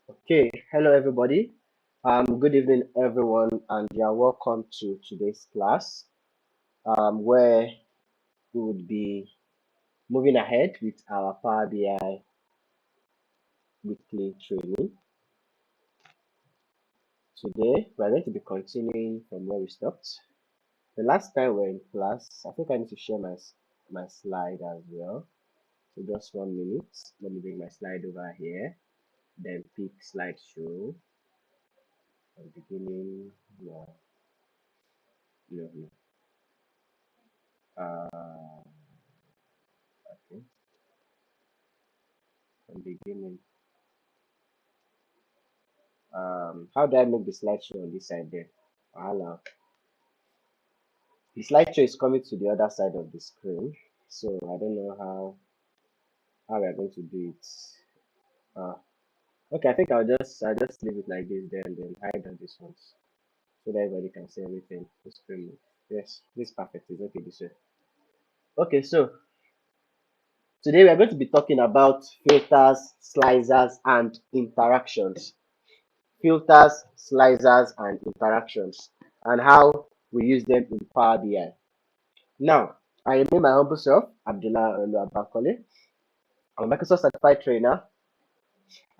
Okay, hello everybody. Good evening everyone, and you are welcome to today's class, where we would be moving ahead with our Power BI weekly training. Today, we are going to be continuing from where we stopped. The last time we were in class, I think I need to share my slide as well. So just 1 minute. Let me bring my slide over here. Then pick slideshow from beginning. No, no, no. Okay, from beginning. How do I make the slideshow on this side there? Voila. The slideshow is coming to the other side of the screen, so I don't know how we are going to do it. Uh, okay, I think I'll just leave it like this then hide on this ones so that everybody can see everything. The screen. Yes, this is perfect. It's okay this way. Okay, so today we are going to be talking about filters, slicers, and interactions. Filters, slicers, and interactions, and how we use them in Power BI. Now, I remain my humble self, Abdullah Bakole. I'm a Microsoft certified trainer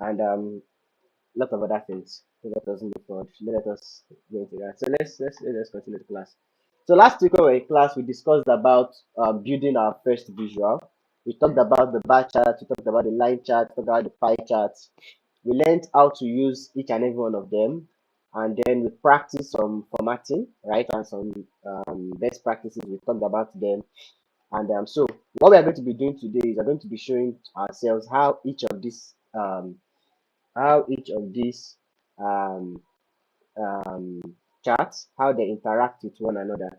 and a lot of other things. So let us move forward. Let us go into that. So let's continue the class. So last week when we were in class, we discussed about building our first visual. We talked about the bar chart, we talked about the line chart, we talked about the pie charts. We learned how to use each and every one of them, and then we practiced some formatting, right, and some best practices. We talked about them, and so what we are going to be doing today is we're going to be showing ourselves how each of these um, um, charts, how they interact with one another.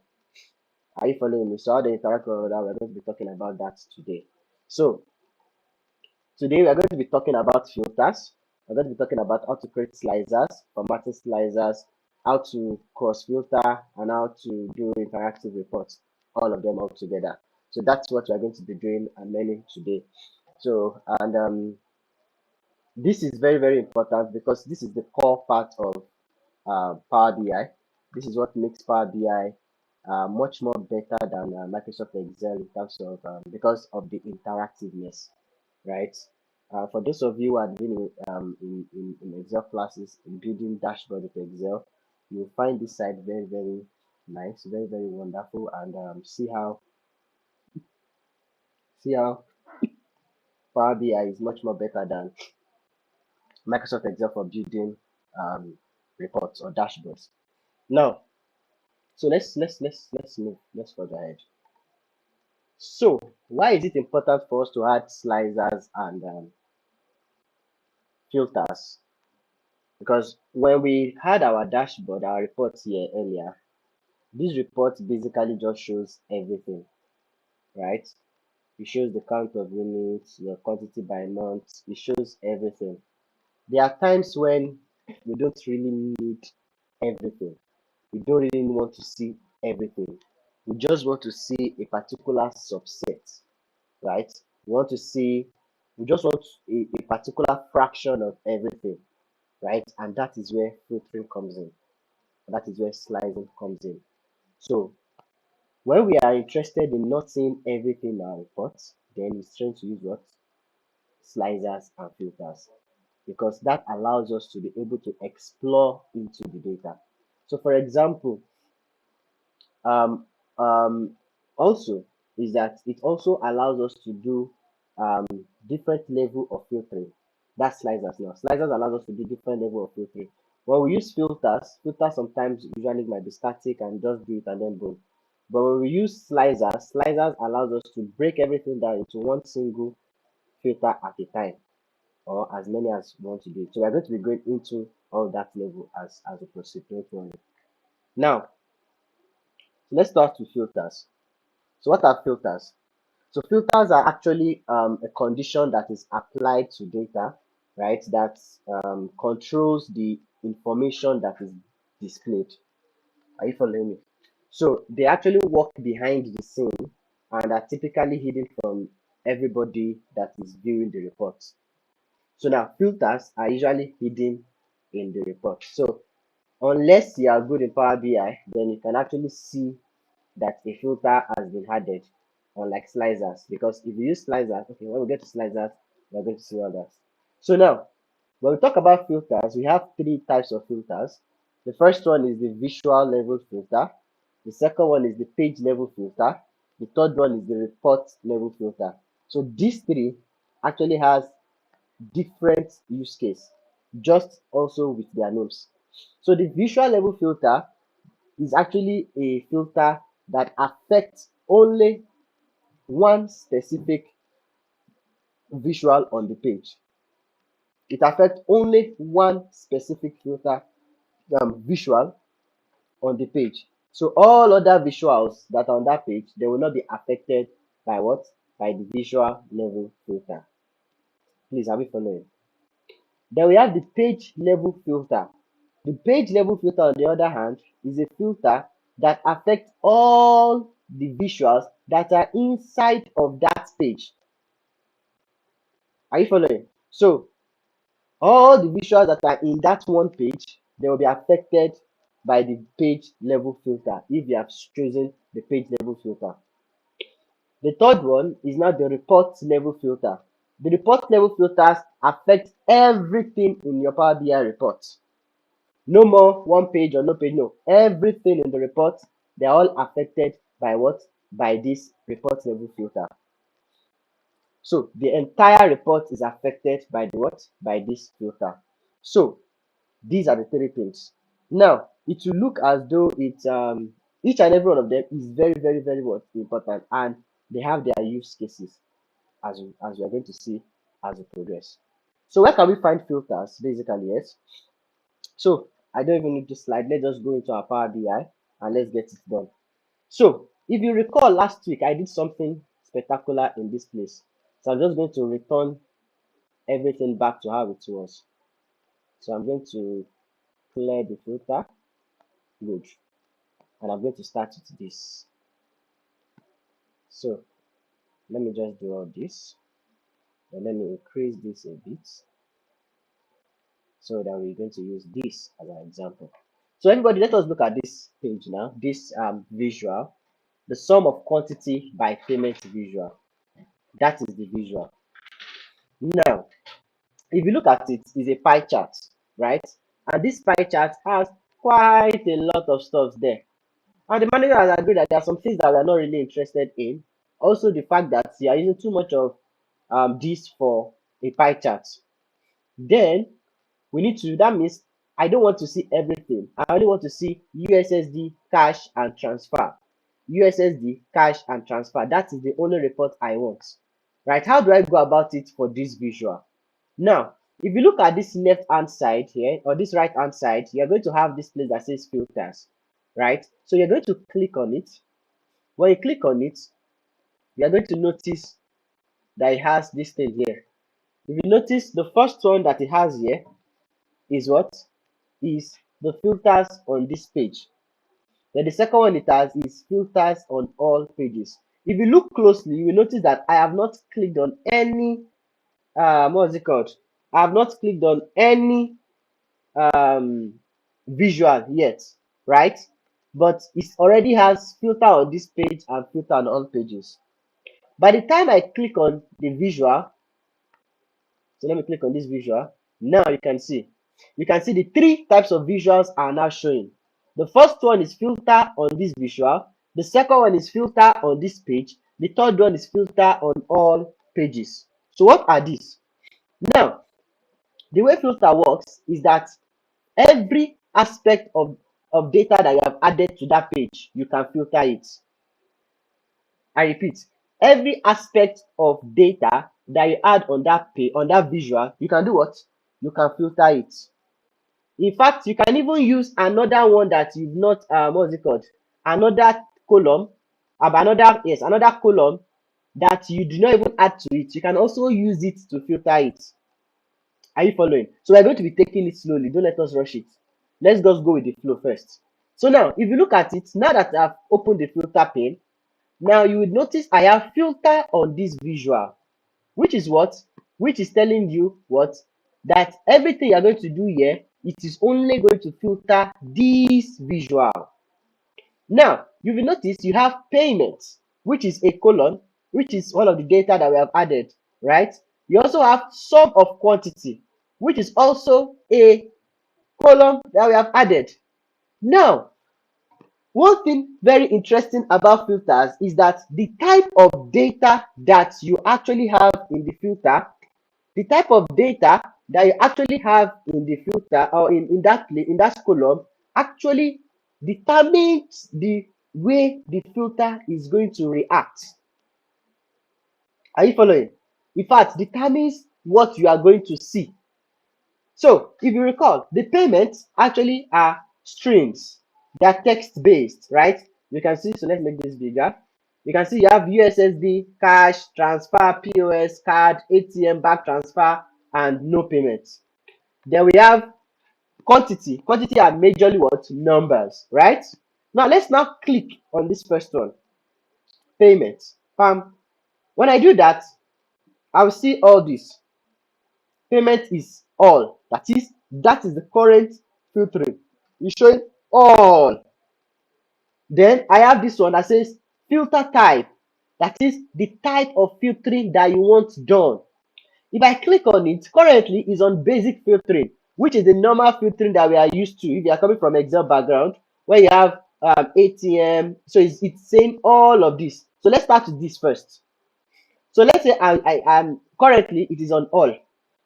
Are you following me? So how they interact with one another, we're going to be talking about that today. So today we are going to be talking about filters. We're going to be talking about how to create slicers, formatting slicers, how to cross filter, and how to do interactive reports, all of them all together. So that's what we're going to be doing and learning today. So, and this is very, very important because this is the core part of Power BI. This is what makes Power BI much more better than Microsoft Excel in terms of because of the interactiveness, right? For those of you who have been in Excel classes in building dashboard with Excel, you will find this side very, very nice, very, very wonderful, and see how Power BI is much more better than Microsoft Excel for building reports or dashboards. Now, so let's move. Let's further ahead. So, why is it important for us to add slicers and filters? Because when we had our dashboard, our reports here earlier, this report basically just shows everything, right? It shows the count of units, the quantity by month. It shows everything. There are times when we don't really need everything. We don't really want to see everything. We just want to see a particular subset, right? We want to see, we just want a particular fraction of everything, right? And that is where filtering comes in. That is where slicing comes in. So when we are interested in not seeing everything in our reports, then it's trying to use what? Slicers and filters. Because that allows us to be able to explore into the data. So for example, um, also is that it also allows us to do um, different level of filtering. That's slicers now. Slicers allows us to do different level of filtering. When we use filters sometimes usually might be static and just do it and then boom. But when we use slicers allows us to break everything down into one single filter at a time, or as many as we want to do. So we're going to be going into all that level as we proceed. Don't worry. Now, let's start with filters. So what are filters? So filters are actually a condition that is applied to data, right? That controls the information that is displayed. Are you following me? So they actually work behind the scene and are typically hidden from everybody that is viewing the reports. So now filters are usually hidden in the report. So unless you are good in Power BI, then you can actually see that a filter has been added, unlike slicers. Because if you use slicers, okay, when we get to slicers, we're going to see all that. So now, when we talk about filters, we have three types of filters. The first one is the visual level filter. The second one is the page level filter. The third one is the report level filter. So these three actually has different use case, just also with their names. So the visual level filter is actually a filter that affects only one specific visual on the page. It affects only one specific filter visual on the page. So all other visuals that are on that page, they will not be affected by what? By the visual level filter. Please, are we following? Then we have the page level filter. The page level filter, on the other hand, is a filter that affects all the visuals that are inside of that page. Are you following? So all the visuals that are in that one page, they will be affected by the page level filter if you have chosen the page level filter. The third one is now the report level filter. The report level filters affect everything in your Power BI report. No more one page or no page, no. Everything in the report, they're all affected by what? By this report level filter. So the entire report is affected by the what? By this filter. So these are the three things. Now it will look as though it's each and every one of them is very what important, and they have their use cases as we are going to see as we progress. So where can we find filters? Basically, yes. So I don't even need this slide. Let's just go into our Power BI and let's get it done. So if you recall last week, I did something spectacular in this place. So I'm just going to return everything back to how it was. So I'm going to clear the filter. Good. And I'm going to start with this. So let me just do all this. And let me increase this a bit so that we're going to use this as an example. So everybody, let us look at this page now, this visual, the sum of quantity by payment visual. That is the visual. Now, if you look at it, it's a pie chart, right? And this pie chart has quite a lot of stuff there. And the manager has agreed that there are some things that we are not really interested in. Also, the fact that you are using too much of this for a pie chart. Then we need to, that means I don't want to see everything. I only want to see USSD, cash, and transfer. USSD, cash, and transfer. That is the only report I want. Right? How do I go about it for this visual? Now, if you look at this left hand side here, or this right hand side, you're going to have this place that says filters. Right? So you're going to click on it. When you click on it, you're going to notice that it has this thing here. If you notice, the first one that it has here is what? Is the filters on this page. Then the second one it has is filters on all pages. If you look closely, you will notice that I have not clicked on any what's it called? I have not clicked on any visual yet, right? But it already has filter on this page and filter on all pages. By the time I click on the visual, so let me click on this visual. Now you can see the three types of visuals are now showing. The first one is filter on this visual. The second one is filter on this page. The third one is filter on all pages. So what are these? Now, the way filter works is that every aspect of data that you have added to that page, you can filter it. I repeat, every aspect of data that you add on that page, on that visual, you can do what? You can filter it. In fact, you can even use another one that you've not what's it called? Another column, another column that you do not even add to it. You can also use it to filter it. Are you following? So we're going to be taking it slowly. Don't let us rush it. Let's just go with the flow first. So now, if you look at it, now that I've opened the filter pane, now you would notice I have filter on this visual, which is what? which is telling you what? That everything you're going to do here, it is only going to filter this visual. Now, you will notice you have payment, which is a colon, which is all of the data that we have added, right? You also have sum of quantity, which is also a column that we have added. Now, one thing very interesting about filters is that the type of data that you actually have in the filter, the type of data that you actually have in the filter or in that column actually determines the way the filter is going to react. Are you following? In fact, determines what you are going to see. So if you recall, the payments actually are strings. They are text based, right? You can see, so let's make this bigger. You can see you have USSD, cash, transfer, POS, card, ATM, back transfer, and no payments. Then we have quantity. Quantity are majorly what? Numbers, right? Now let's now click on this first one, payment. When I do that, I'll see all this. Payment is all. That is the current filtering. It's showing all. Then I have this one that says filter type. That is the type of filtering that you want done. If I click on it, currently is on basic filtering, which is the normal filtering that we are used to if you are coming from Excel background, where you have ATM. So it's saying all of this. So let's start with this first. So let's say I am currently it is on all.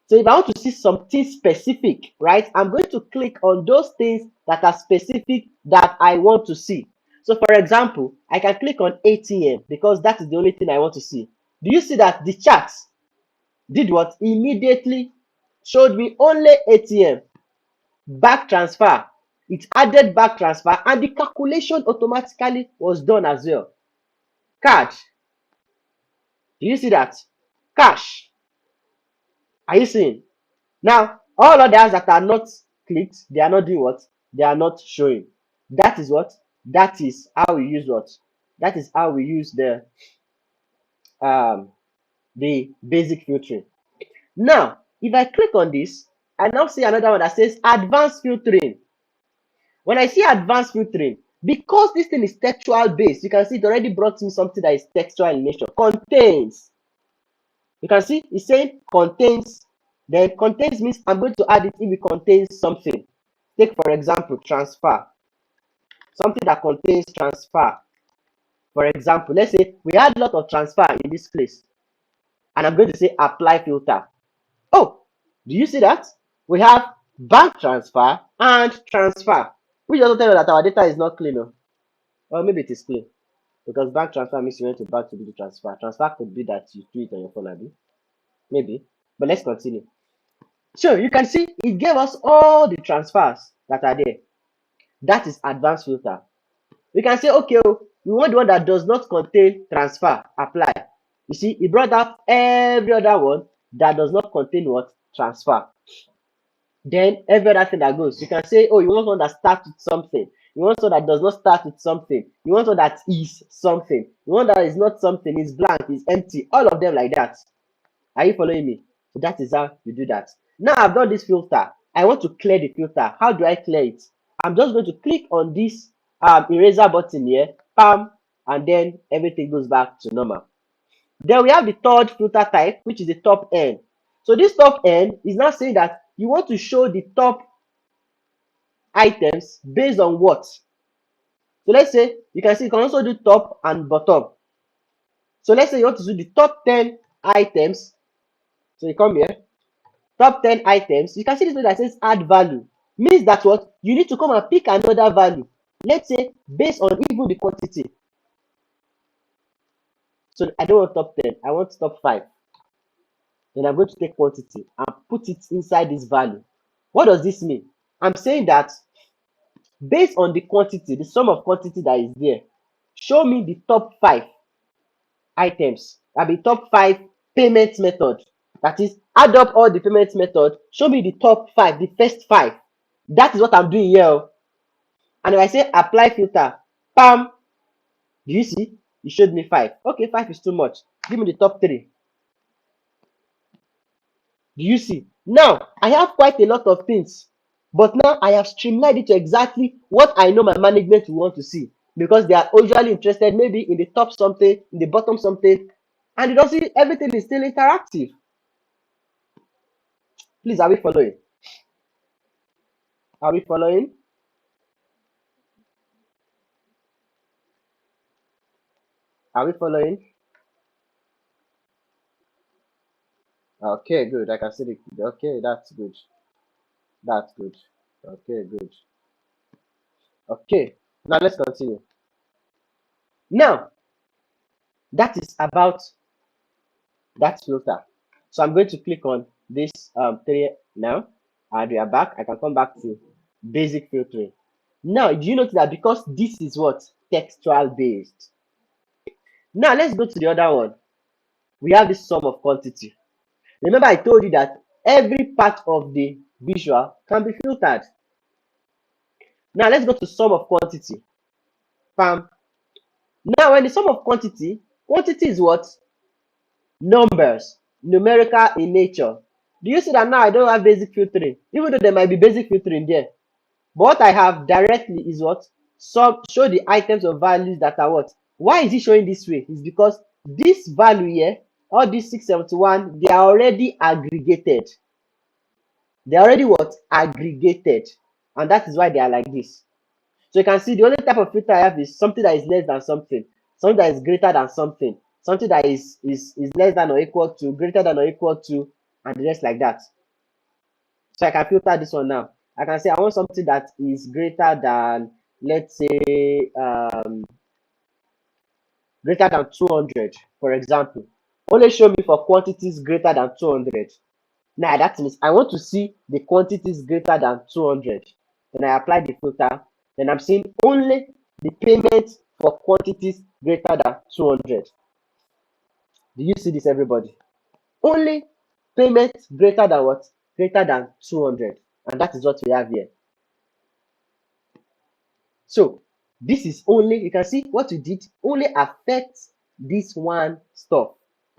So if I want to see something specific, right, I'm going to click on those things that are specific that I want to see. So for example, I can click on ATM because that is the only thing I want to see. Do you see that the chart did what? Immediately showed me only ATM. Back transfer. It added back transfer and the calculation automatically was done as well. Card. Do you see that? Cash. Are you seeing? Now, all others that are not clicked, they are not doing what? They are not showing. That is what? That is how we use what? That is how we use um the basic filtering. Now, if I click on this, I now see another one that says advanced filtering. When I see advanced filtering, because this thing is textual based, you can see it already brought me something that is textual in nature. Contains. You can see it's saying contains. Then contains means I'm going to add it if it contains something. Take for example transfer. Something that contains transfer. For example, let's say we had a lot of transfer in this place, and I'm going to say apply filter. Oh, do you see that? We have bank transfer and transfer, which also tell you that our data is not clean. Or maybe it is clean because bank transfer means you went to bank to do the transfer. Transfer could be that you do it on your phone, maybe. But let's continue. So you can see it gave us all the transfers that are there. That is advanced filter. We can say, okay, we want the one that does not contain transfer, apply. You see, it brought out every other one that does not contain what? Transfer. Then every other thing that goes. You can say, oh, you want one that starts with something. You want one that does not start with something. You want one that is something. You want that is not something, is blank, is empty. All of them like that. Are you following me? So that is how you do that. Now I've done this filter. I want to clear the filter. How do I clear it? I'm just going to click on this eraser button here, and then everything goes back to normal. Then we have the third filter type, which is the top N. So this top N is now saying that you want to show the top items based on what? So let's say you can see you can also do top and bottom. So let's say you want to do the top 10 items. So you come here, top 10 items. You can see this one that says add value. Means that what? You need to come and pick another value. Let's say based on even the quantity. So I don't want top 10, I want top 5. Then I'm going to take quantity and put it inside this value. What does this mean? I'm saying that based on the quantity, the sum of quantity that is there, show me the top 5 items. That be top 5 payment method. That is, add up all the payment method, show me the top 5, the first 5. That is what I'm doing here. And if I say apply filter, do you see? It showed me 5. Okay, 5 is too much. Give me the top 3. Do you see? Now I have quite a lot of things, but now I have streamlined it to exactly what I know my management will want to see, because they are usually interested maybe in the top something, in the bottom something, and you don't see everything is still interactive. Please, are we following? Are we following? Are we following? Okay, good. I can see the. Okay, that's good. That's good. Okay, good. Okay, now let's continue. Now that is about that filter. So I'm going to click on this three now, and we are back. I can come back to basic filtering. Now, do you notice that because this is what textual based? Now let's go to the other one. We have the sum of quantity. Remember, I told you that every part of the visual can be filtered. Now let's go to sum of quantity. Pam. Now, when the sum of quantity is what? Numbers, numerical in nature. Do you see that now I don't have basic filtering, even though there might be basic filtering there? But what I have directly is what? Show the items of values that are what? Why is it showing this way? It's because this value here, all these 671, they are already aggregated. They are already what? Aggregated. And that is why they are like this. So you can see the only type of filter I have is something that is less than something that is greater than something that is less than or equal to, greater than or equal to, and the rest like that. So I can filter this one now. I can say I want something that is greater than, let's say, greater than 200, for example. Only show me for quantities greater than 200. Now that means I want to see the quantities greater than 200. Then I apply the filter. Then I'm seeing only the payment for quantities greater than 200. Do you see this, everybody? Only payment greater than what? Greater than 200. And that is what we have here. So this is only, you can see what we did only affects this one stuff.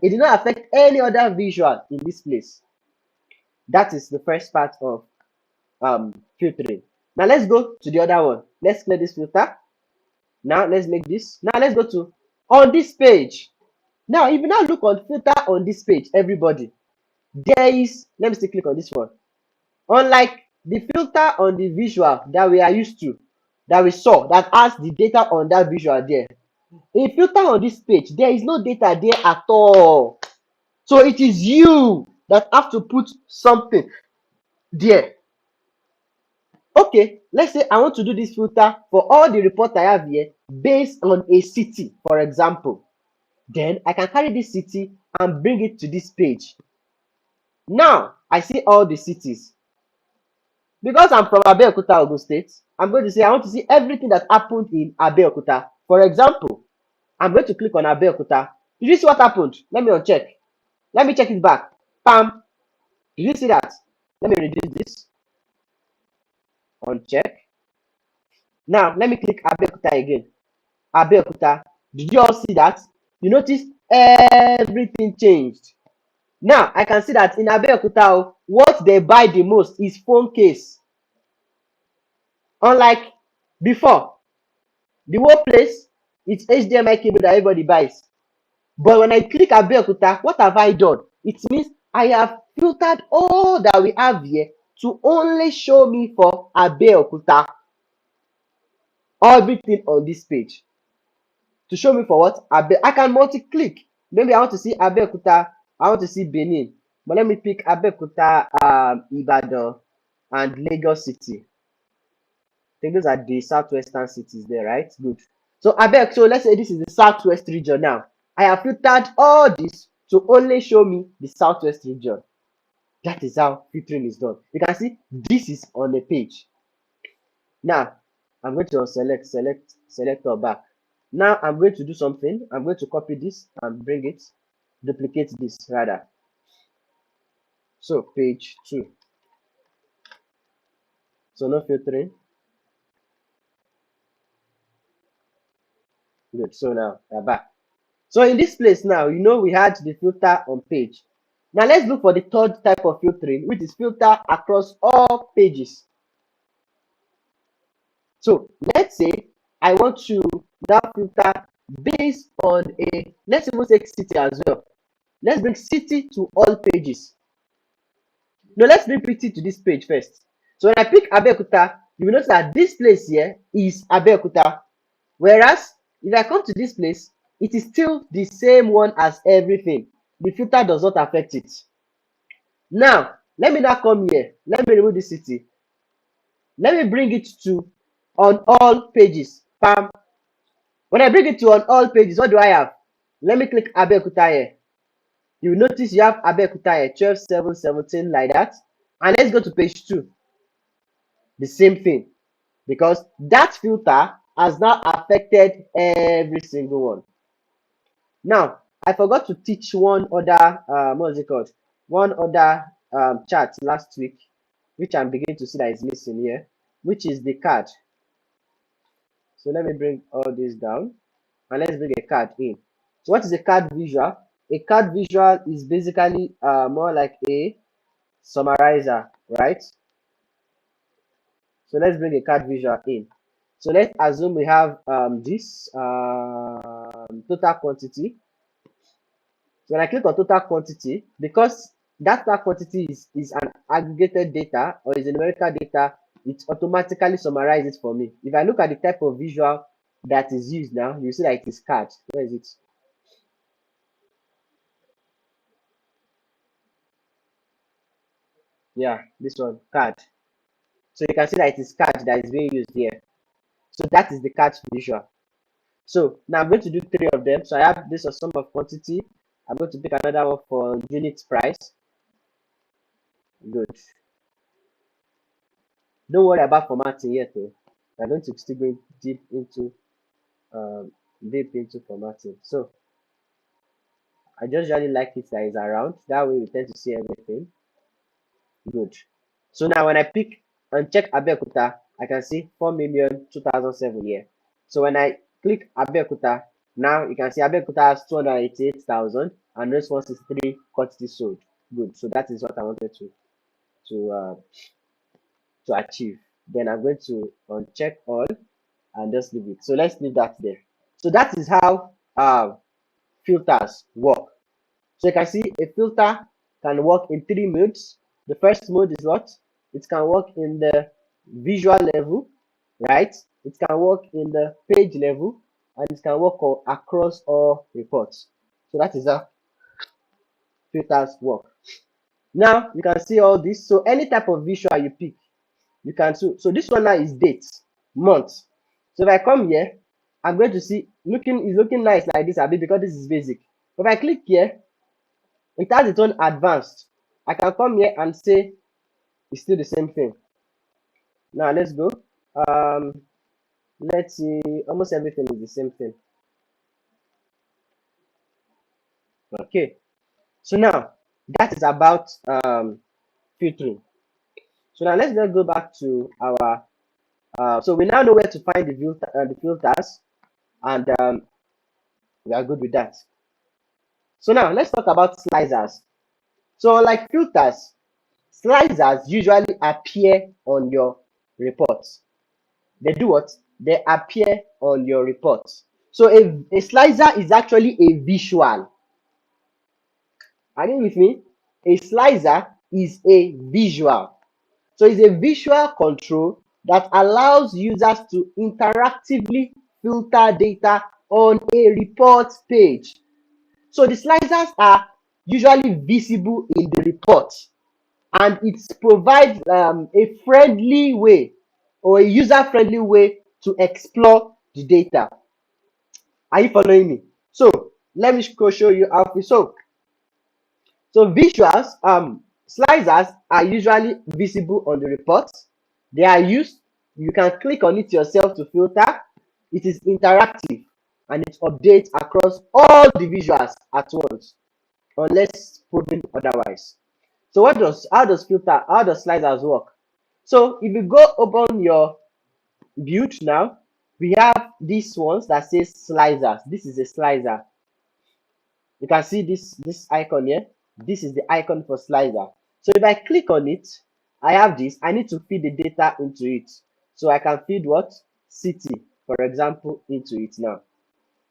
It did not affect any other visual in this place. That is the first part of filtering. Now let's go to the other one. Let's clear this filter. Now let's make this. Now let's go to on this page. Now if you now look on filter on this page, everybody, there is, let me still click on this one. Unlike the filter on the visual that we are used to, that we saw, that has the data on that visual there, a filter on this page, there is no data there at all. So it is you that have to put something there. Okay, let's say I want to do this filter for all the reports I have here based on a city, for example. Then I can carry this city and bring it to this page. Now I see all the cities. Because I'm from Abeokuta, Ogun State, I'm going to say I want to see everything that happened in Abeokuta. For example, I'm going to click on Abeokuta. Did you see what happened? Let me uncheck. Let me check it back. Pam. Did you see that? Let me reduce this. Uncheck. Now let me click Abeokuta again. Abeokuta. Did you all see that? You notice everything changed. Now I can see that in Abeokuta, what they buy the most is phone case. Unlike before, the whole place, it's HDMI cable that everybody buys. But when I click Abeokuta, what have I done? It means I have filtered all that we have here to only show me for Abeokuta. Everything on this page. To show me for what? I can multi-click. Maybe I want to see Abeokuta, I want to see Benin. But let me pick Abeokuta, Ibadan, and Lagos City. I think those are the southwestern cities there, right? Good. So so let's say this is the southwest region now. I have filtered all this to only show me the southwest region. That is how filtering is done. You can see this is on the page. Now I'm going to select all back. Now I'm going to do something. I'm going to copy this and bring it, duplicate this rather. So page 2. So no filtering. Good. So now we're back. So in this place now, we had the filter on page. Now let's look for the third type of filtering, which is filter across all pages. So let's say I want to now filter based on let's even take city as well. Let's bring city to all pages. No, let's bring city to this page first. So when I pick Abeokuta, you will notice that this place here is Abeokuta. Whereas if I come to this place, it is still the same one as everything. The filter does not affect it. Now, let me now come here. Let me remove this city. Let me bring it to on all pages. Bam. When I bring it to on all pages, what do I have? Let me click Abeokuta here. You notice you have Abeokuta here, 12, 7, 17, like that. And let's go to page 2. The same thing. Because that filter has now affected every single one. Now, I forgot to teach one other, what is it called? One other chart last week, which I'm beginning to see that is missing here, which is the card. So let me bring all this down and let's bring a card in. So what is a card visual? A card visual is basically more like a summarizer, right? So let's bring a card visual in. So let's assume we have this total quantity. So when I click on total quantity, because that total quantity is an aggregated data or is a numerical data, it automatically summarizes it for me. If I look at the type of visual that is used now, you see that it is card. Where is it? Yeah, this one, card. So you can see that it is card that is being used here. So that is the card visual. So now I'm going to do 3 of them. So I have this a sum of quantity. I'm going to pick another one for unit price. Good. Don't worry about formatting yet, though. I'm going to still go um, deep into formatting. So I just really like it that is around. That way we tend to see everything. Good. So now when I pick and check Abeokuta, I can see 4,000,000 here. So when I click Abeokuta, now you can see Abeokuta has 288,000 and this 163 quantity sold. Good. So that is what I wanted to uh, to achieve. Then I'm going to uncheck all and just leave it. So let's leave that there. So that is how filters work. So you can see a filter can work in 3 modes. The first mode is what? It can work in the visual level, right? It can work in the page level, and it can work across all reports. So that is how filters work. Now you can see all this. So any type of visual you pick, you can do. So this one now is date, month. So if I come here, I'm going to see it's looking nice like this, Abi, because this is basic. If I click here, it has its own advanced. I can come here and say it's still the same thing. Now let's go. Let's see, almost everything is the same thing. Okay, so now that is about filtering. So now let's just go back to our so we now know where to find the filters, and we are good with that. So now let's talk about slicers. So like filters, slicers usually appear on your reports. They do what? They appear on your reports. So a slicer is actually a visual. Are you with me? A slicer is a visual. So it's a visual control that allows users to interactively filter data on a report page. So the slicers are usually visible in the report, and it provides a friendly way or a user-friendly way to explore the data. Are you following me? So let me show you how. So visuals, slicers are usually visible on the reports. They are used. You can click on it yourself to filter. It is interactive and it updates across all the visuals at once, unless proven otherwise. So how does slicers work? So if you go open your build now, we have these ones that says slicers. This is a slicer. You can see this icon here. This is the icon for slicer. So if I click on it, I have this. I need to feed the data into it. So I can feed what? City, for example, into it now.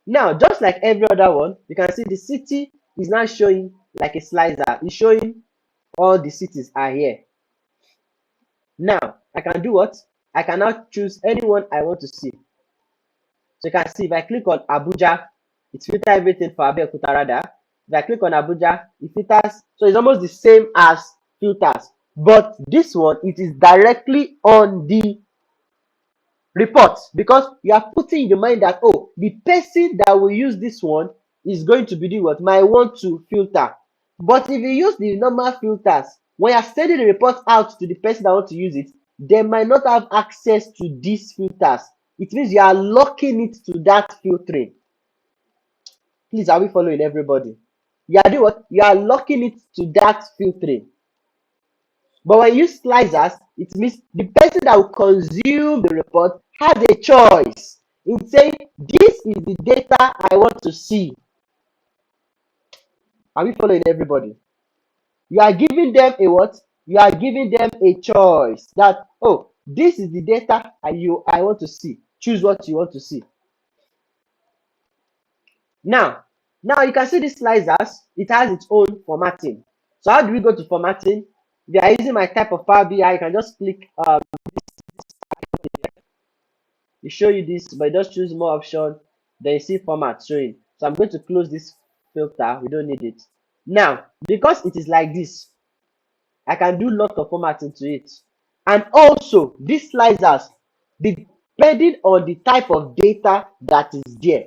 Now, just like every other one, you can see the city is now showing like a slicer. It's showing all the cities are here. Now, I can do what? I can now choose anyone I want to see. So you can see if I click on Abuja, it filters everything for Abeokuta rather. If I click on Abuja, it filters. So it's almost the same as filters. But this one, it is directly on the report because you are putting in the mind that, oh, the person that will use this one is going to be the what might want to filter. But if you use the normal filters, when you're sending the report out to the person that wants to use it, they might not have access to these filters. It means you are locking it to that filtering. Please, are we following everybody? You are doing what? You are locking it to that filtering. But when you use slicers, it means the person that will consume the report has a choice in saying, this is the data I want to see. Are we following everybody? You are giving them a what? You are giving them a choice that, oh, this is the data I want to see. Choose what you want to see. Now you can see these slicers, it has its own formatting. So how do we go to formatting? If you are using my type of Power BI, you can just click it show you this, but just choose more option, then you see format showing. So I'm going to close this filter, we don't need it. Now, because it is like this, I can do lots of formatting to it. And also, these slicers, depending on the type of data that is there,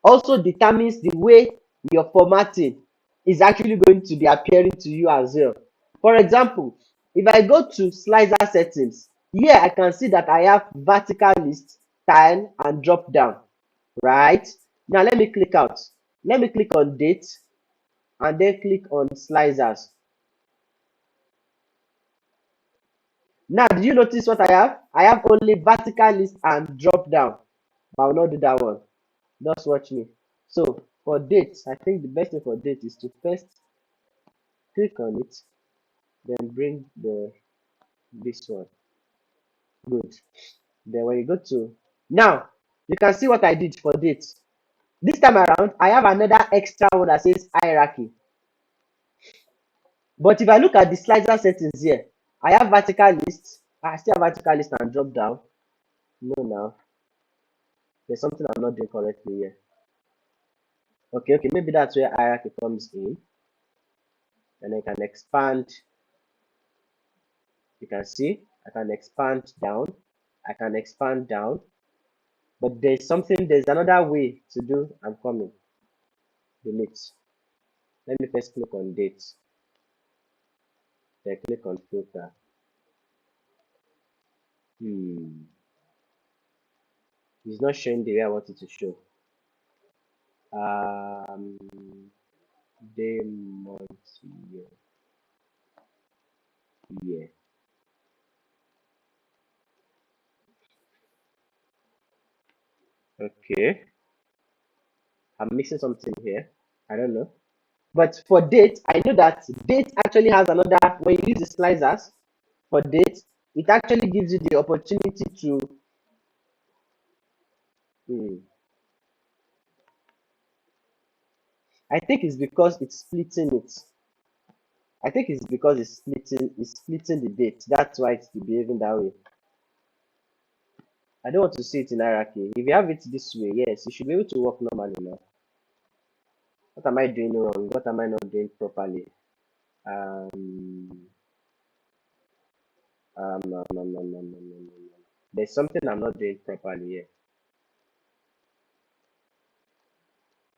also determines the way your formatting is actually going to be appearing to you as well. For example, if I go to slicer settings, here I can see that I have vertical list, tile, and drop down. Right? Now let me click out. Let me click on date and then click on slicers. Now, did you notice what I have? I have only vertical list and drop down. But I will not do that one. Just watch me. So for dates, I think the best thing for date is to first click on it, then bring this one. Good. Then when you go to now, you can see what I did for dates. This time around, I have another extra one that says hierarchy. But if I look at the slicer settings here, I have vertical list. I still have vertical list and drop down. No, now there's something I'm not doing correctly here. Okay, maybe that's where hierarchy comes in, and I can expand. You can see I can expand down. I can expand down, but there's another way to do. I'm coming. Delete. Let me first click on date. Then click on filter. It's not showing the way I want it to show. Day, month, year. Okay, I'm missing something here. I don't know. But for date, I know that date actually has another, when you use the slicers for date, it actually gives you the opportunity to, I think it's because it's splitting it. I think it's because it's splitting the date. That's why it's behaving that way. I don't want to see it in hierarchy. If you have it this way, yes, you should be able to work normally now. What am I doing wrong? What am I not doing properly? No. There's something I'm not doing properly here.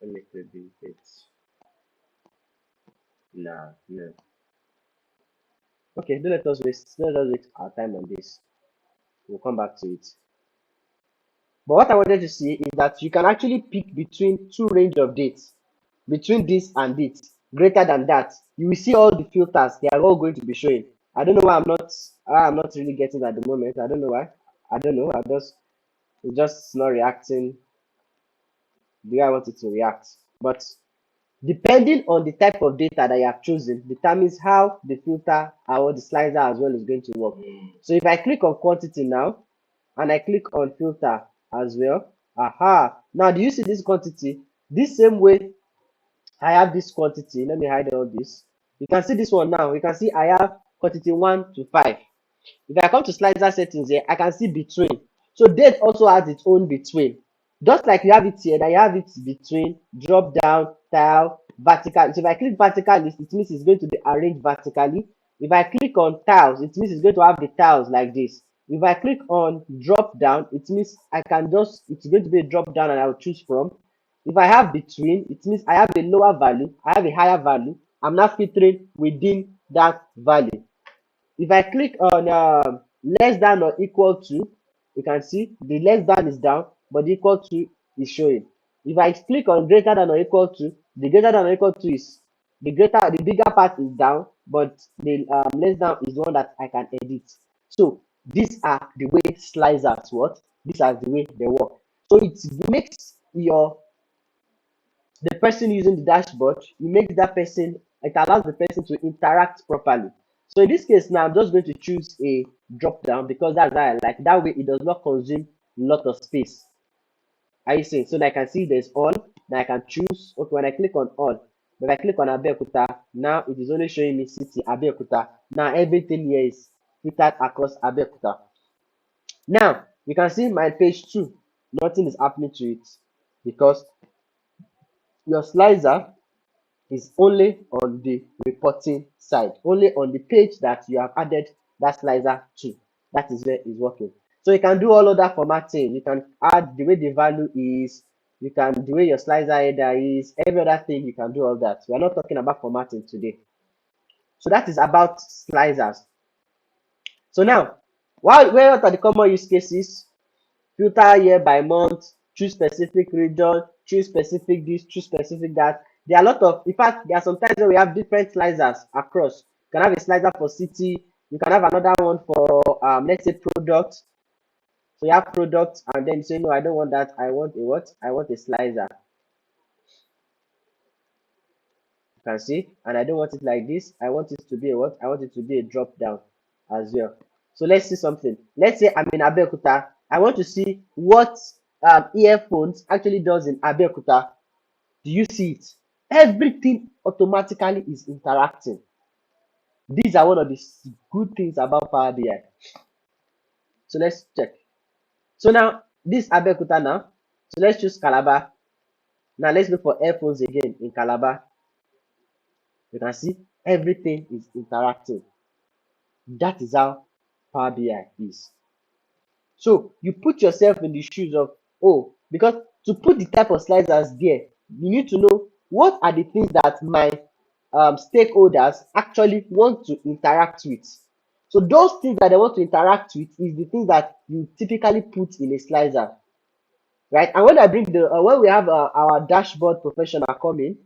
Let me click it. No. Okay, let us waste our time on this. We'll come back to it. But what I wanted to see is that you can actually pick between two range of dates, between this and this. Greater than that, you will see all the filters. They are all going to be showing. I don't know why I'm not really getting at the moment. I don't know why. I don't know. It's just not reacting the way I want it to react. But Depending on the type of data that you have chosen determines how the filter or the slicer as well is going to work. So if I click on quantity now and I click on filter as well, now do you see this quantity? This same way I have this quantity. Let me hide all this. You can see this one now. You can see I have quantity 1 to 5. If I come to slicer settings here, I can see between. So date also has its own between. Just like you have it here, that you have it between, drop down, tile, vertical. So if I click vertical list, it means it's going to be arranged vertically. If I click on tiles, it means it's going to have the tiles like this. If I click on drop down, it means it's going to be a drop down and I'll choose from. If I have between, it means I have a lower value, I have a higher value. I'm not filtering within that value. If I click on less than or equal to, you can see the less than is down, but the equal to is showing. If I click on greater than or equal to, the greater than or equal to is the bigger part is down, but the less than is the one that I can edit. So these are the way slicers work. These are the way they work. So it makes the person using the dashboard, it allows the person to interact properly. So in this case now, I'm just going to choose a drop down because that's how I like. That way it does not consume a lot of space. Are you seeing? So that I can see there's all, that I can choose. Okay, when I click on all, if I click on Abeokuta, now it is only showing me city Abeokuta. Now everything here is filtered across Abeokuta. Now you can see my page 2. Nothing is happening to it because your slicer is only on the reporting side, only on the page that you have added that slicer to. That is where it's working. So you can do all of that formatting. You can add the way the value is, you can the way your slicer header is, every other thing you can do all that. We are not talking about formatting today. So that is about slicers. So now, what are the common use cases? Filter year by month, choose specific region, choose specific this, choose specific that. There are a lot of, in fact, there are sometimes where we have different slicers across. You can have a slicer for city, you can have another one for let's say product. So you have product and then you say no, I don't want that, I want a what? I want a slicer. You can see, and I don't want it like this, I want it to be a what? I want it to be a drop down as well. So let's see something. Let's say I'm in Abeokuta. I want to see what earphones actually does in Abeokuta. Do you see it? Everything automatically is interacting. These are one of the good things about Power BI. So let's check. So now this Abeokuta now. So let's choose Calabar. Now let's look for earphones again in Calabar. You can see everything is interacting. That is how Power BI is. So you put yourself in the shoes of, because to put the type of slicers there, you need to know what are the things that my stakeholders actually want to interact with. So those things that they want to interact with is the things that you typically put in a slicer, right? And when I bring when we have our dashboard professional coming,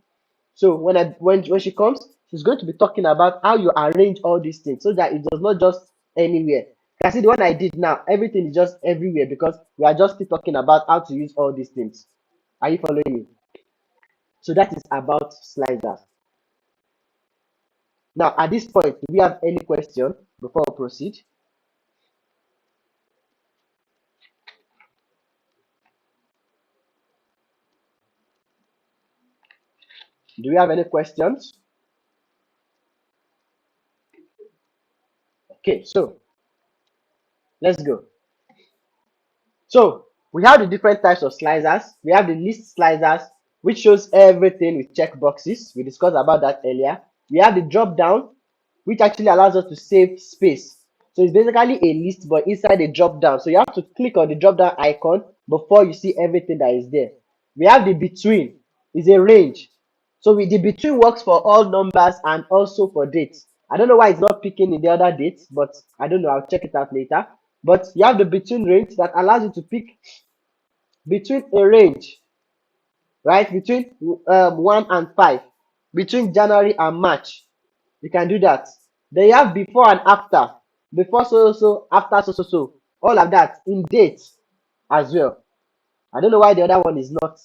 so when she comes, she's going to be talking about how you arrange all these things so that it does not just anywhere. You can see the one I did now, everything is just everywhere because we are just still talking about how to use all these things. Are you following me? So that is about slicers. Now at this point, do we have any question before we proceed? Do we have any questions? Okay, so let's go. So we have the different types of slicers. We have the list slicers, which shows everything with checkboxes. We discussed about that earlier. We have the drop down, which actually allows us to save space. So it's basically a list, but inside a drop down. So you have to click on the drop down icon before you see everything that is there. We have the between, is a range. So the between works for all numbers and also for dates. I don't know why it's not picking in the other dates, but I don't know. I'll check it out later. But you have the between range that allows you to pick between a range, right? Between 1 and 5, between January and March. You can do that. Then you have before and after. Before so, after so. All of that in dates as well. I don't know why the other one is not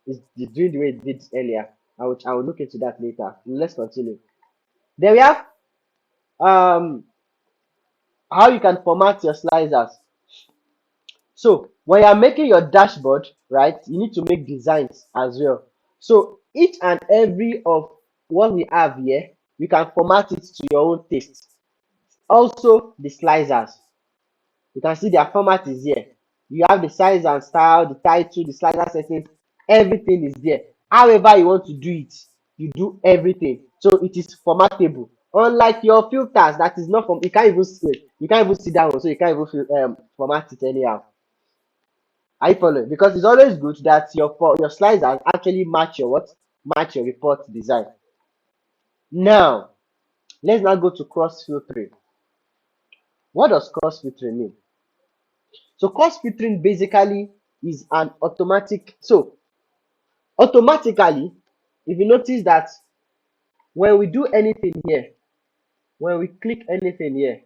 is doing the way it did earlier. I will look into that later. Let's continue. Then we have um how you can format your slicers. So when you are making your dashboard, right, you need to make designs as well. So each and every of what we have here, you can format it to your own taste. Also the slicers, you can see their format is here. You have the size and style, the title, the slicer settings, everything is there. However you want to do it, you do everything. So it is formatable. Unlike your filters, that is not from you can't even see that one, so you can't even format it anyhow. Are you following? Because it's always good that your sliders actually match your what? Match your report design. Now, let's now go to cross filtering. What does cross filtering mean? So cross filtering basically is an automatic. So automatically, if you notice that when we do anything here, when we click anything here,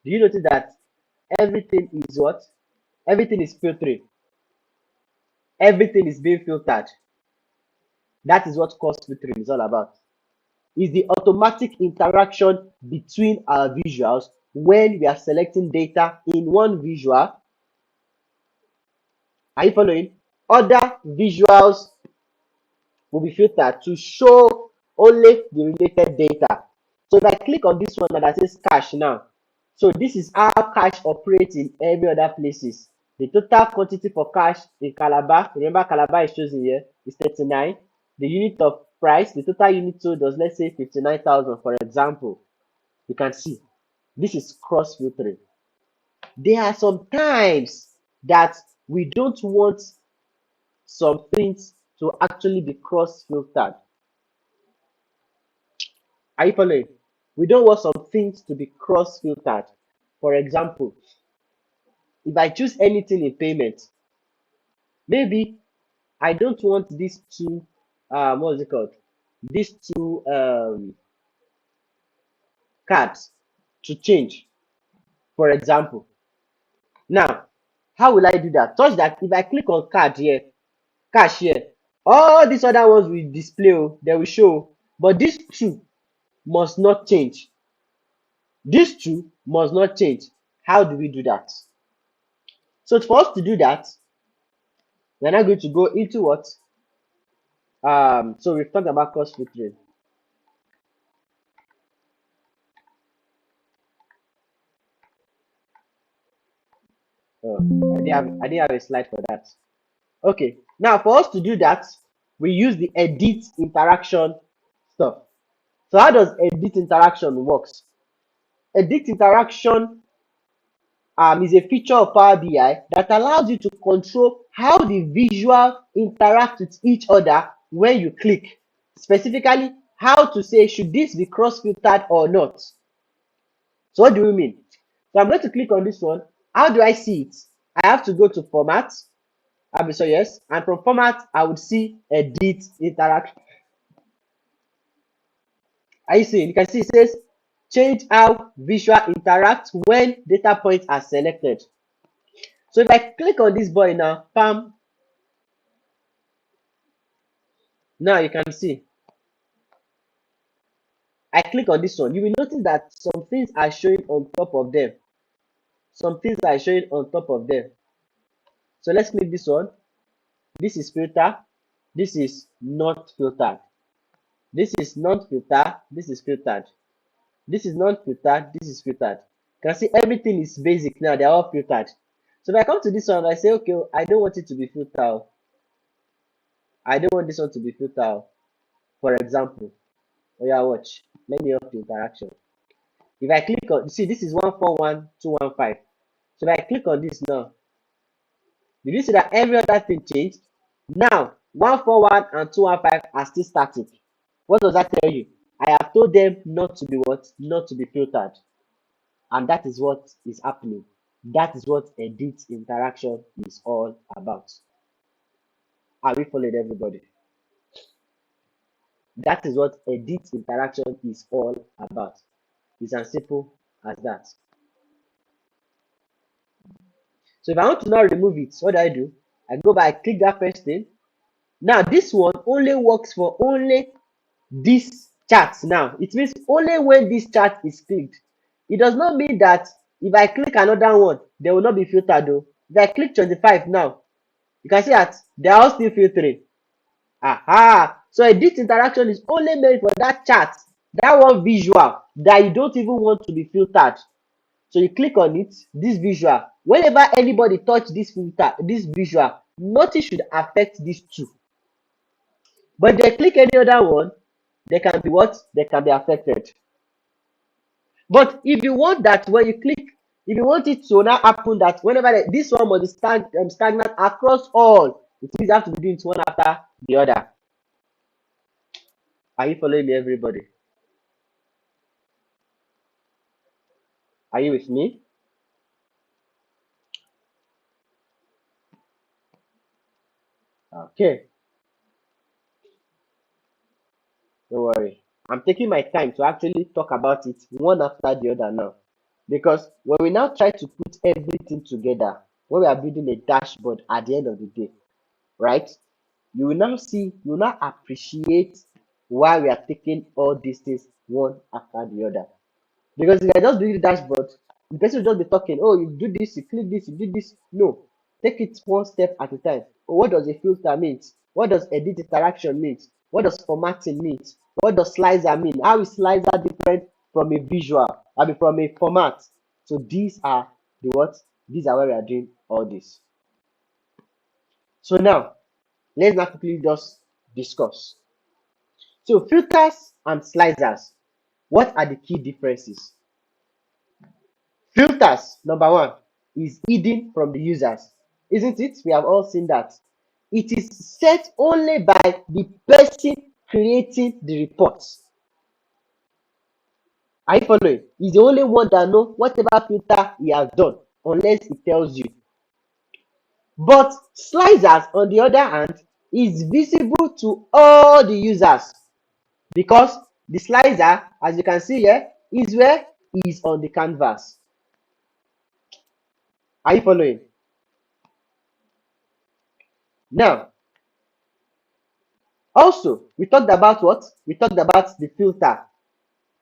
do you notice that everything is what? Everything is filtering. Everything is being filtered. That is what cross filtering is all about. Is the automatic interaction between our visuals when we are selecting data in one visual. Are you following? Other visuals will be filtered to show only the related data. So if I click on this one that says cash now, so this is how cash operates in every other places. The total quantity for cash in Calabar, remember Calabar is chosen here, is 39. The unit of price, the total unit sold was, let's say, 59,000 for example. You can see this is cross filtering. There are some times that we don't want some things to actually be cross filtered. Are you following? We don't want some things to be cross filtered. For example, if I choose anything in payment, maybe I don't want these two, what is it called? These two cards to change, for example. Now, how will I do that? Such that if I click on card here, cash here, all these other ones will display, they will show, but these two must not change. These two must not change. How do we do that? So for us to do that, we're now going to go into what? So we've talked about cross filtering. Oh, I didn't have a slide for that. Okay, now for us to do that, we use the edit interaction stuff. So how does edit interaction works? Edit interaction is a feature of Power BI that allows you to control how the visual interact with each other when you click. Specifically, how to say should this be cross filtered or not. So what do we mean? So I'm going to click on this one. How do I see it? I have to go to format. So yes, and from format I would see edit interaction. Are you seeing? You can see it says change how visual interact when data points are selected. So if I click on this boy now, bam, now you can see. I click on this one. You will notice that some things are showing on top of them. Some things are showing on top of them. So let's click this one. This is filter. This is not filtered. This is not filtered. This is filtered. This is not filtered. This is filtered. You can see everything is basic now. They're all filtered. So if I come to this one, I say, okay, I don't want it to be filtered. I don't want this one to be filtered. For example, oh yeah, watch. Let me off the interaction. If I click on, see, this is 141215. So if I click on this now, did you see that every other thing changed? Now, 141 and 215 are still static. What does that tell you? I have told them not to be what? Not to be filtered. And that is what is happening. That is what edit interaction is all about. Are we following everybody? That is what edit interaction is all about. It's as simple as that. So if I want to now remove it, what do? I go back, click that first thing. Now this one only works for only this chart. Now it means only when this chart is clicked. It does not mean that if I click another one, they will not be filtered though. If I click 25 now, you can see that they are all still filtering. Aha! So edit interaction is only meant for that chart, that one visual that you don't even want to be filtered. So you click on it, this visual. Whenever anybody touch this filter, this visual, nothing should affect these two. But if they click any other one, they can be what? They can be affected. But if you want that when you click, if you want it to now happen that whenever this one must be stagnant across all, it means you have to be doing it one after the other. Are you following me, everybody? Are you with me? Okay, don't worry. I'm taking my time to actually talk about it one after the other now. Because when we now try to put everything together, when we are building a dashboard at the end of the day, right? You will now see, you will now appreciate why we are taking all these things one after the other. Because if I just do the dashboard, the person will just be talking, oh, you do this, you click this, you do this. No, take it one step at a time. Oh, what does a filter mean? What does edit interaction mean? What does formatting mean? What does slicer mean? How is slicer different from a visual? I mean, from a format. So these are the what? These are why we are doing all this. So now, let's now quickly just discuss. So filters and slicers, what are the key differences? Filters, number one, is hidden from the users, isn't it? We have all seen that. It is set only by the person creating the reports. Are you following? He's the only one that knows whatever filter he has done, unless he tells you. But slicers, on the other hand, is visible to all the users because the slicer, as you can see here, is where is on the canvas. Are you following? Now, also, we talked about what? We talked about the filter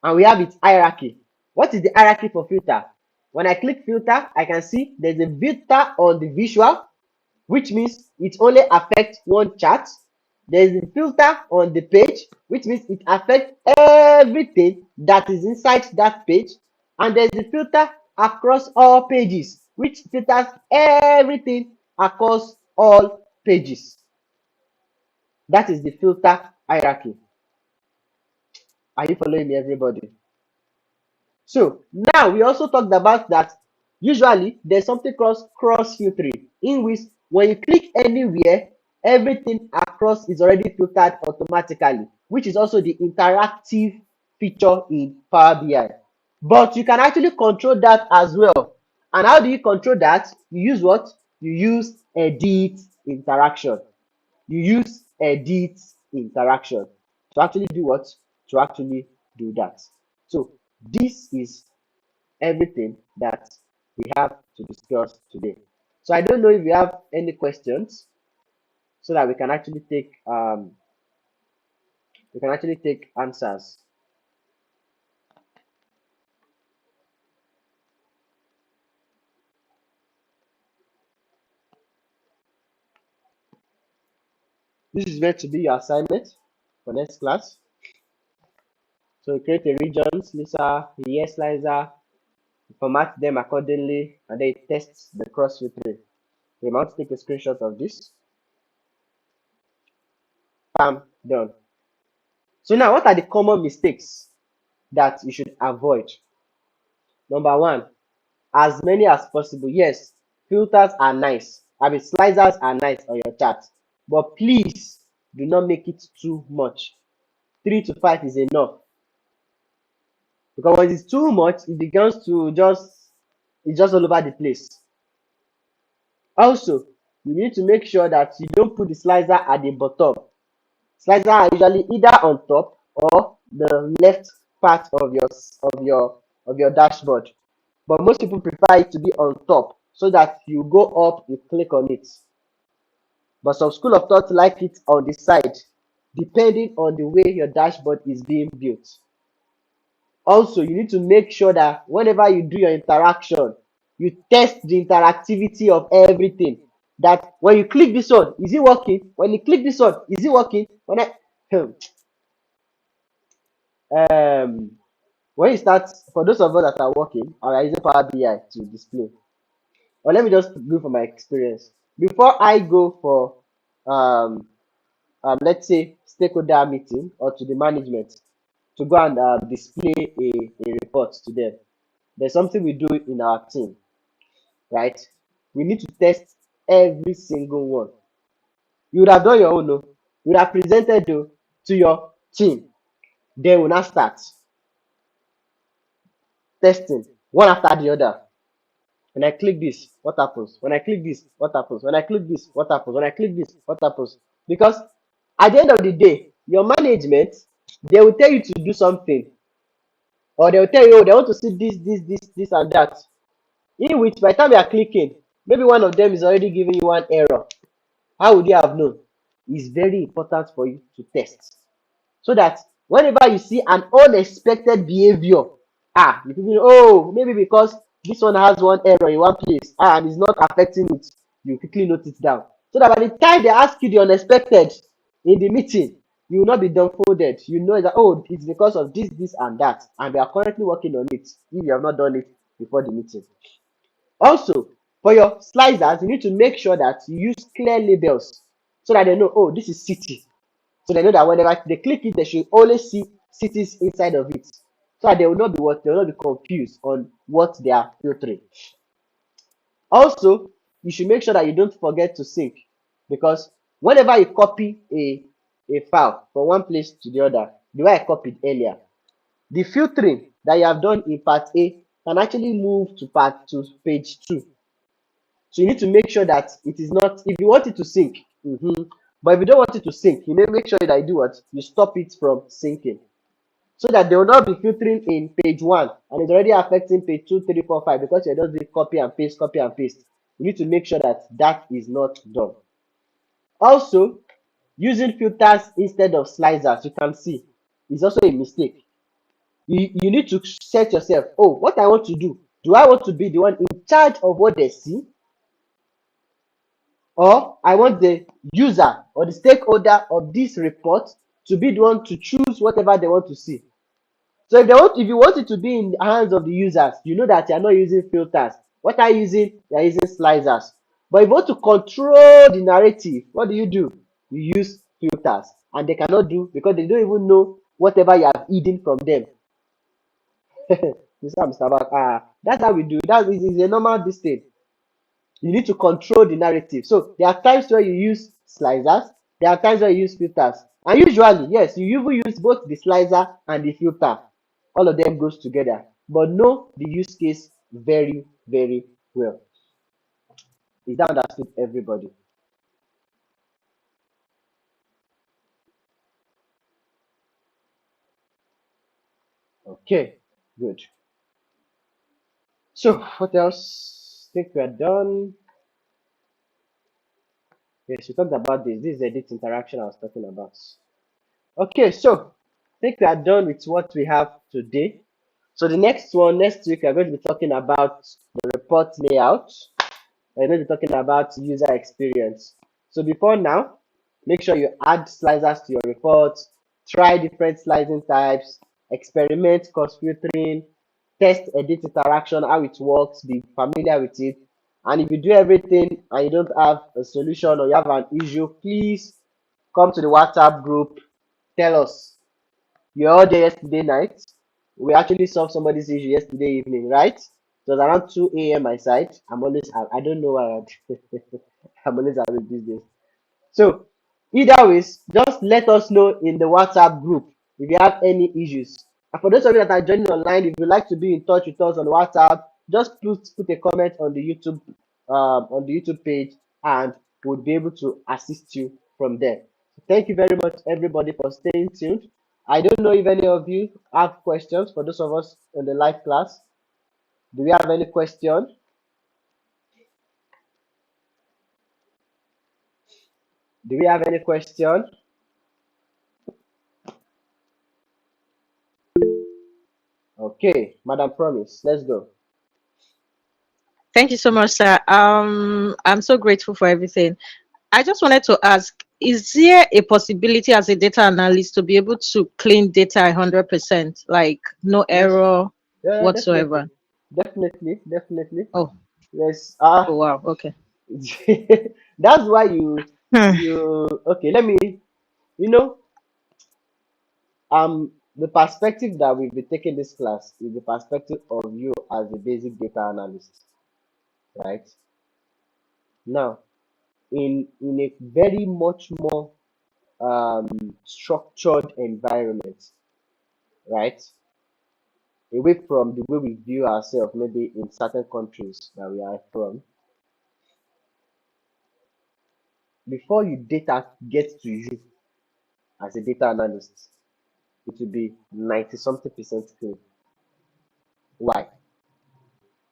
and we have its hierarchy. What is the hierarchy for filter? When I click filter, I can see there's a filter on the visual, which means it only affects one chart. There's a filter on the page, which means it affects everything that is inside that page. And there's a filter across all pages, which filters everything across all pages. That is the filter hierarchy. Are you following me, everybody? So now we also talked about that usually there's something called cross filtering, in which when you click anywhere, everything across is already filtered automatically, which is also the interactive feature in Power BI. But you can actually control that as well. And how do you control that? You use what? You use edit interaction. You use edit interaction to actually do what? To actually do that. So this is everything that we have to discuss today. So I don't know if you have any questions so that we can actually take answers. This is meant to be your assignment for next class. So create a regions, Lisa, the slicer, format them accordingly, and then it tests the cross filtering. We want to take a screenshot of this. Bam, done. So now, what are the common mistakes that you should avoid? Number one, as many as possible. Yes, filters are nice. I mean, slicers are nice on your chart, but please do not make it too much. 3 to 5 is enough. Because when it's too much, it begins to it's just all over the place. Also, you need to make sure that you don't put the slicer at the bottom. Slicer are usually either on top or the left part of your dashboard. But most people prefer it to be on top so that you go up, you click on it. But some school of thought like it on the side, depending on the way your dashboard is being built. Also, you need to make sure that whenever you do your interaction, you test the interactivity of everything. That when you click this one, is it working? When you click this one, is it working? Um, when you start, for those of us that are working, I using Power BI to display. Or let me just go from my experience. Before I go for um, let's say stakeholder meeting or to the management to go and display a report to them, there's something we do in our team, right? We need to test every single one. You would have done your own, no? You would have presented to your team. Then we now start testing one after the other. When I click this, what happens? When I click this, what happens? When I click this, what happens? When I click this, what happens? Because at the end of the day, your management, they will tell you to do something, or they will tell you, oh, they want to see this, and that. In which by the time you are clicking, maybe one of them is already giving you one error. How would you have known? It's very important for you to test. So that whenever you see an unexpected behavior, you can oh, maybe because this one has one error in one place, and it's not affecting it, you quickly note it down. So that by the time they ask you the unexpected in the meeting, you will not be dumbfounded. You know that, oh, it's because of this, and that, and we are currently working on it if you have not done it before the meeting. Also, for your slicers, you need to make sure that you use clear labels so that they know, oh, this is city. So they know that whenever they click it, they should always see cities inside of it. So that they will not be they will not be confused on what they are filtering. Also, you should make sure that you don't forget to sync, because whenever you copy a file from one place to the other, the way I copied earlier, the filtering that you have done in part A can actually move to page 2. So you need to make sure that it is not, if you want it to sync, but if you don't want it to sync, you need to make sure that you do what? You stop it from syncing. So that they will not be filtering in page 1 and it's already affecting page 2, 3, 4, 5 because you're just doing copy and paste, copy and paste. You need to make sure that that is not done. Also, using filters instead of slicers, you can see, is also a mistake. You need to set yourself, oh, what I want to do. Do I want to be the one in charge of what they see? Or I want the user or the stakeholder of this report to be the one to choose whatever they want to see. So if you want it to be in the hands of the users, you know that you are not using filters. What are you using? You are using slicers. But if you want to control the narrative, what do? You use filters, and they cannot do because they don't even know whatever you have hidden from them. Mr. Bak, that's how we do. That is a normal this thing. You need to control the narrative. So there are times where you use slicers, there are times where you use filters. And usually, yes, you even use both the slicer and the filter. All of them goes together. But know the use case very, very well. Is that understood, everybody? Okay, good. So what else? I think we are done. Yes, we talked about this. This is the edit interaction I was talking about. Okay, so I think we are done with what we have today. So the next one, next week, we're going to be talking about the report layout. We're going to be talking about user experience. So before now, make sure you add slicers to your report, try different slicing types, experiment cost filtering, test edit interaction, how it works, be familiar with it. And if you do everything and you don't have a solution or you have an issue, please come to the WhatsApp group, tell us. You're all there yesterday night. We actually solved somebody's issue yesterday evening, right? It was around 2 a.m. my side. I don't know why I'm always awake these days. So, either ways, just let us know in the WhatsApp group if you have any issues. And for those of you that are joining online, if you'd like to be in touch with us on WhatsApp, just put a comment on the YouTube page, and we'll be able to assist you from there. Thank you very much, everybody, for staying tuned. I don't know if any of you have questions for those of us in the live class. Do we have any question? Do we have any question? Okay, Madam Promise, let's go. Thank you so much, sir. I'm so grateful for everything. I just wanted to ask, is there a possibility as a data analyst to be able to clean data 100%, like no Yes. error Yeah, definitely. whatsoever? Definitely, definitely. Oh, Yes. oh wow. Okay. That's why Hmm. you okay, let me you know, the perspective that we'll be taking this class is the perspective of you as a basic data analyst, right? Now, in a very much more structured environment, right? Away from the way we view ourselves, maybe in certain countries that we are from, before your data gets to you as a data analyst, it will be 90 something percent clean. Why?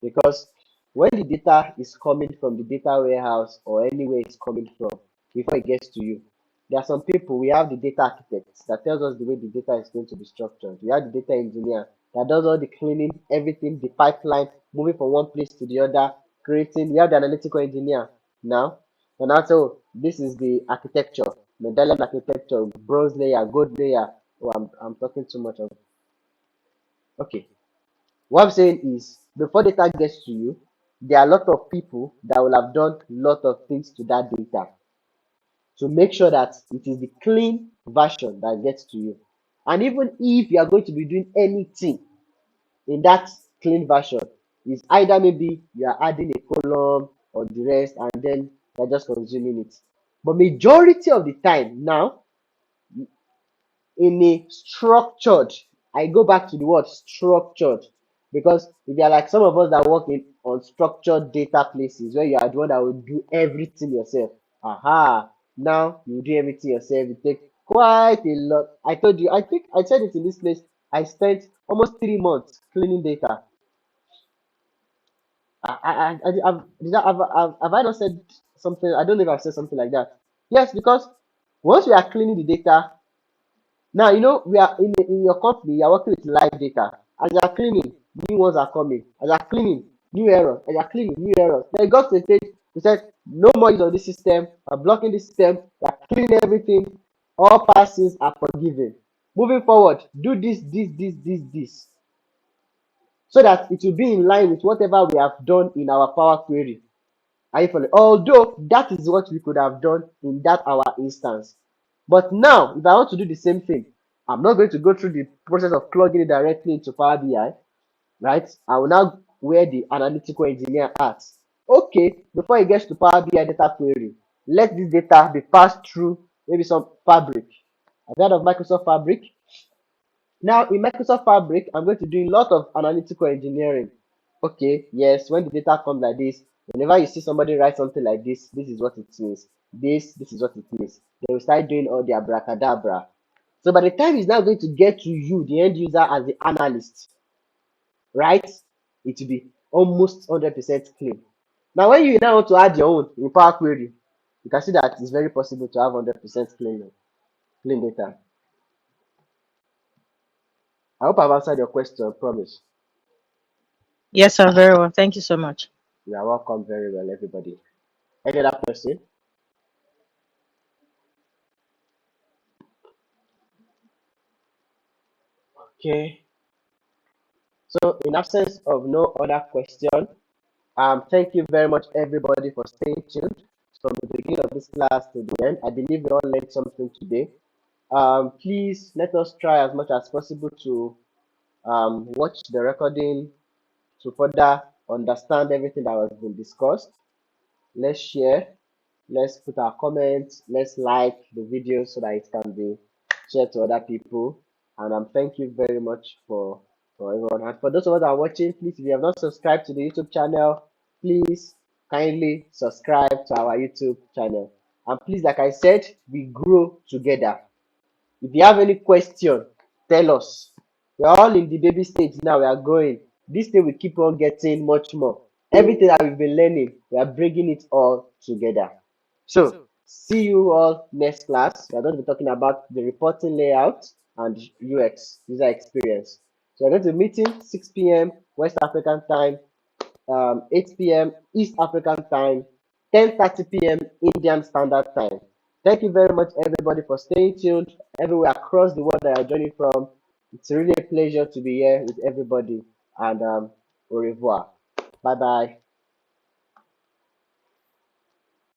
Because when the data is coming from the data warehouse or anywhere it's coming from, before it gets to you, there are some people. We have the data architects that tells us the way the data is going to be structured. We have the data engineer that does all the cleaning, everything, the pipeline, moving from one place to the other, creating. We have the analytical engineer now. And also, this is the architecture, medallion architecture, bronze layer, gold layer. Oh, I'm talking too much of. Okay, what I'm saying is, before data gets to you, there are a lot of people that will have done a lot of things to that data to make sure that it is the clean version that gets to you. And even if you are going to be doing anything in that clean version, is either maybe you are adding a column or the rest, and then you're just consuming it. But majority of the time now, in a structured, I go back to the word structured, because if you are like some of us that work in unstructured data places where you are the one that will do everything yourself, aha, now you do everything yourself, it take quite a lot. I told you, I think I said it in this place, I spent almost 3 months cleaning data. Have I not said something? I don't know if I've said something like that. Yes, because once we are cleaning the data, now, we are in your company, you are working with live data. As you are cleaning, new ones are coming. As you are cleaning, new errors. As you are cleaning, new errors. Then it got to a stage, we said, no more use of this system. We are blocking this system. We are cleaning everything. All passes are forgiven. Moving forward, do this, so that it will be in line with whatever we have done in our Power Query. Are you following? Although that is what we could have done in that our instance. But now, if I want to do the same thing, I'm not going to go through the process of plugging it directly into Power BI, right? I will now wear the analytical engineer hat. Okay, before it gets to Power BI data query, let this data be passed through maybe some Fabric. I've heard of Microsoft Fabric. Now, in Microsoft Fabric, I'm going to do a lot of analytical engineering. Okay, yes, when the data comes like this, whenever you see somebody write something like this is what it means. This is what it means. They will start doing all their abracadabra. So by the time it's now going to get to you, the end user, as the analyst, right? It will be almost 100% clean. Now, when you now want to add your own in Power Query, you can see that it's very possible to have 100% clean data. I hope I've answered your question, promise. Yes, sir. Very well. Thank you so much. You are welcome very well, everybody. Any other question? Okay. So, in absence of no other question, thank you very much, everybody, for staying tuned from the beginning of this class to the end. I believe we all learned something today. Please let us try as much as possible to watch the recording to further understand everything that has been discussed. Let's share, let's put our comments, let's like the video so that it can be shared to other people. And thank you very much for everyone. And for those of us that are watching, please, if you have not subscribed to the YouTube channel, please kindly subscribe to our YouTube channel. And please, like I said, we grow together. If you have any question, tell us. We're all in the baby stage now. We are growing. This thing will keep on getting much more. Everything that we've been learning, we are bringing it all together. So, See you all next class. We're going to be talking about the reporting layout and UX, user experience. So we're going to be meeting 6 p.m. West African time, 8 p.m. East African time, 10:30 p.m. Indian Standard Time. Thank you very much, everybody, for staying tuned everywhere across the world that you're joining from. It's really a pleasure to be here with everybody, and au revoir. Bye bye.